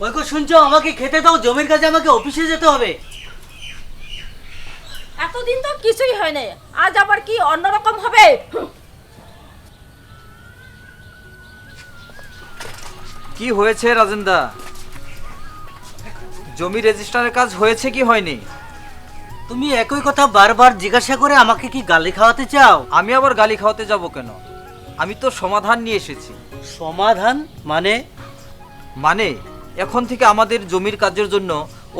ওই গো শুনছো, আমাকে খেতে দাও, জমির কাজে আমাকে অফিসে যেতে হবে। এতদিন তো কিছুই হয় নাই, আজ আবার কি অন্যরকম হবে? কি হয়েছে রাজেন্দা? জমি রেজিস্ট্রারের কাজ হয়েছে কি হয়নি? তুমি একই কথা বারবার জিজ্ঞাসা করে আমাকে কি গালি খাওয়াতে চাও? আমি আবার গালি খাওয়াতে যাব কেন? আমি তো সমাধান নিয়ে এসেছি। সমাধান মানে? মানে এখন থেকে আমাদের জমির কাজের জন্য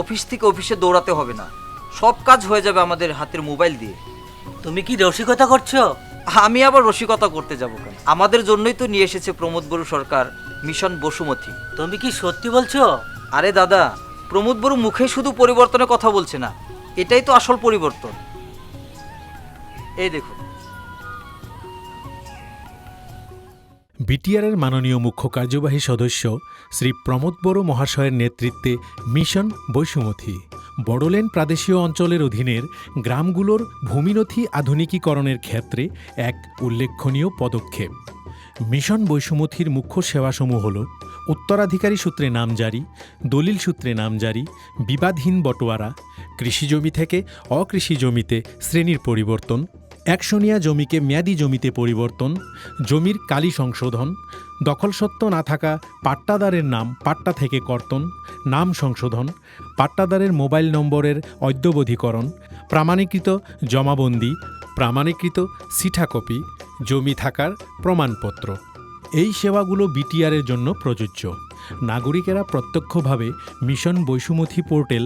অফিস থেকে অফিসে দৌড়াতে হবে না, সব কাজ হয়ে যাবে আমাদের হাতের মোবাইল দিয়ে। তুমি কি রসিকতা করছো? আমি আবার রসিকতা করতে যাব কেন? আমাদের জন্যই তো নিয়ে এসেছে প্রমোদ বড়ু সরকার মিশন বসুমতী। তুমি কি সত্যি বলছো? আরে দাদা, প্রমোদ বড়ু মুখে শুধু পরিবর্তনের কথা বলছে না, এটাই তো আসল পরিবর্তন। এই দেখুন। বিটিআরের মাননীয় মুখ্য কার্যবাহী সদস্য শ্রী প্রমোদ বড়ো মহাশয়ের নেতৃত্বে মিশন বৈষুমতী বড়োল্যান্ড প্রাদেশীয় অঞ্চলের অধীনের গ্রামগুলোর ভূমিনথি আধুনিকীকরণের ক্ষেত্রে এক উল্লেখনীয় পদক্ষেপ। মিশন বৈষুমতীর মুখ্য সেবাসমূহ হল উত্তরাধিকারী সূত্রে নামজারি, দলিল সূত্রে নামজারি, বিবাদহীন বটোয়ারা, কৃষিজমি থেকে অকৃষি জমিতে শ্রেণীর পরিবর্তন, একশনিয়া জমিকে মেয়াদি জমিতে পরিবর্তন, জমির কালি সংশোধন, দখলসত্ত্ব না থাকা পাট্টাদারের নাম পাট্টা থেকে কর্তন, নাম সংশোধন, পাট্টাদারের মোবাইল নম্বরের অদ্যবধীকরণ, প্রামাণিকৃত জমাবন্দি, প্রামাণিকৃত সিঠা কপি, জমি থাকার প্রমাণপত্র। এই সেবাগুলো বিটিআরের জন্য প্রযোজ্য। নাগরিকেরা প্রত্যক্ষভাবে মিশন বৈষুমতী পোর্টাল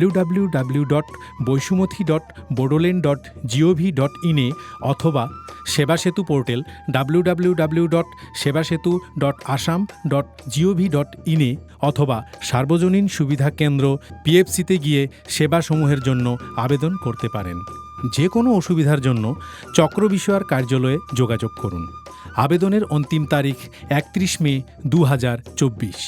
www.boisumoti.bodoland.gov.in অথবা সেবাসেতু পোর্টাল www.sebasetu.assam.gov.in অথবা সার্বজনীন সুবিধা কেন্দ্র পিএফসিতে গিয়ে সেবাসমূহের জন্য আবেদন করতে পারেন। যে কোনো অসুবিধার জন্য চক্রবিষয়ার কার্যালয়ে যোগাযোগ করুন। আবেদনের অন্তিম তারিখ 31 মে 2024।